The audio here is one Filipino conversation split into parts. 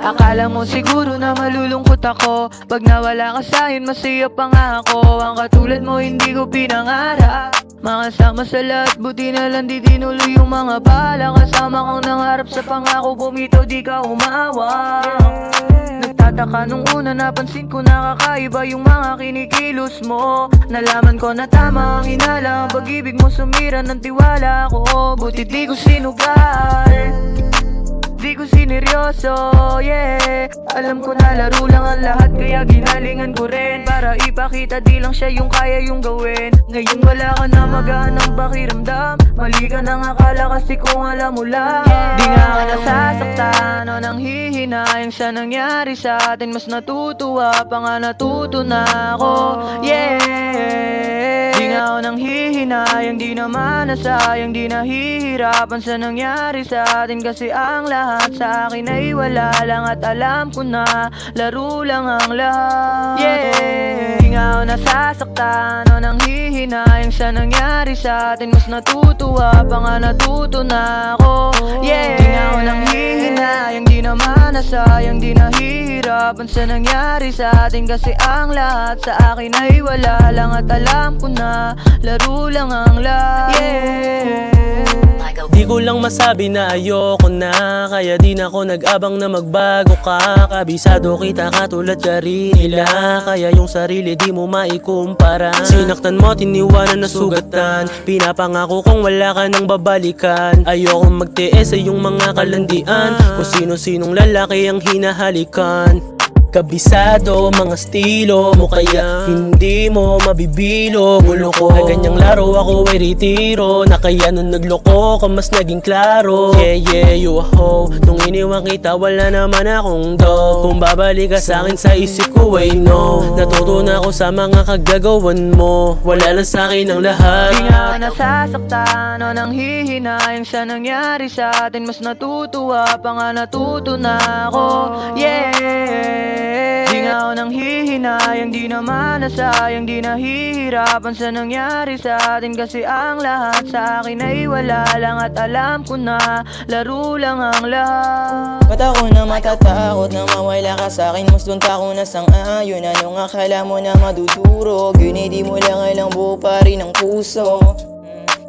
Akala mo siguro na malulungkot ako pag nawala ka sa'kin, masaya pa nga ako. Ang katulad mo hindi ko pinangarap makasama sa lahat, buti na lang di tinuloy yung mga bala. Kasama kang nangarap sa pangako, bumitaw di ka umawa. Nagtataka nung una napansin ko na kakaiba yung mga kinikilos mo. Nalaman ko na tama ang hinala, ang pag-ibig mo sumira ng tiwala ko. Buti di ko sinugal, di ko sineryoso, yeah. Alam ko na laro lang ang lahat, kaya ginalingan ko rin para ipakita di lang siya yung kaya yung gawin. Ngayon wala ka na magaan ng pakiramdam, mali ka nang akala kasi kung alam mo lang. Di nga ka nasasaktan o nang hihinayang sa nangyari sa atin, mas natutuwa pa nga natuto na ako, yeah. Di nga ako nang hihinayang, di naman nasayang, di nahihirapan sa nangyari sa atin. Kasi ang lahat sa akin ay wala lang at alam ko na laro lang ang lahat, yeah. Di nga ako nasasaktan o nang hihinayang sa nangyari sa atin, mas natutuwa pa nga natuto na ako, yeah. Di nga ako nang hihinayang, di naman nasayang, di nahihirapan sa nangyari sa atin. Kasi ang lahat sa akin ay wala lang at alam ko na laro lang ang lahat, yeah. Di ko lang masabi na ayoko na, kaya di na ako nag-abang na magbago ka. Kabisado kita katulad ka rin nila, kaya yung sarili di mo maikumpara. Sinaktan mo, tiniwanan na sugatan, pinapangako kong wala ka nang babalikan. Ayokong magtiis sa iyong mga kalandian, kung sino-sinong lalaki ang hinahalikan. Kabisado, mga estilo mo, kaya hindi mo mabibilo. Gulo ko, ay ganyang laro ako ay retiro, na kaya nung nagloko ka mas naging klaro. Yeah, yeah, you a hoe. Nung iniwan kita wala naman akong do. Kung babalik ka sa'kin sa isip ko ay no. Natuto na ako sa mga kagagawan mo, wala lang sa'kin ang lahat. Di nga ako nasasaktan o nang hihinayang sa nangyari sa atin, mas natutuwa pa nga natuto na ako, yeah. Di nga ako nang hihinayang, di naman nasayang, di nahihirapan sa nangyari sa atin. Kasi ang lahat sa akin ay wala lang at alam ko na laro lang ang lahat. Ba't ako na matatakot na mawala ka sa'kin? Mas doon pa ako nasang-ayon. Anong akala mo na madudurog? Yun ay di mo lang alang buo pa rin ang puso.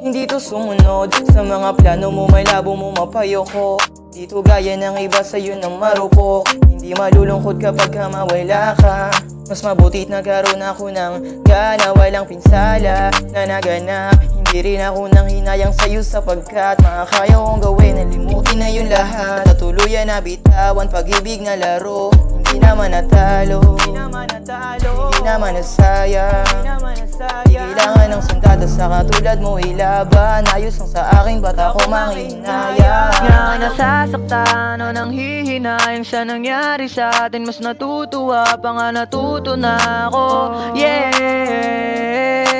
Hindi to sumunod sa mga plano mo, may labo mo mapayoko. Dito gaya ng iba sa'yo ng marupok, hindi malulungkot kapag mawala ka. Mas mabutit nagkaroon ako ng gana, walang pinsala na naganap. Hindi rin ako nang hinayang sa'yo sapagkat makakaya kong gawin, nalimutin na yun lahat. Natuluyan na bitawan, pag-ibig na laro, hindi naman natalo, hindi naman nasayang. Di kailangan ng sundalo sa katulad mo ilaban, ayos lang sa akin, ba't ako manghinayang? Nga nasasaktan o nang hihinayang sa nangyari sa atin, mas natutuwa pa nga natuto na ako, yeah.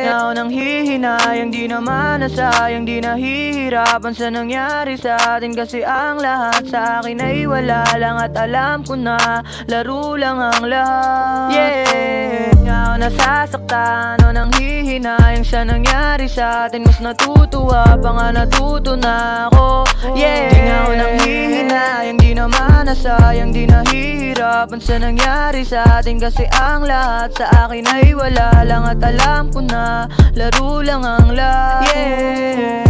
Nga ako nang hihinayang, di naman nasayang, di nahihirapan sa nangyari sa atin. Kasi ang lahat sa akin ay wala lang at alam ko na laro lang ang lahat, yeah. Nga ako nasasaktan o nang hihinayang sa nangyari sa atin, mas natutuwa pa nga natuto na ako, yeah. Di nga ako nang hihinayang, di naman nasayang, di nahihirapan sa nangyari sa atin. Kasi ang lahat sa akin ay wala lang at alam ko na laro lang ang lahat, yeah.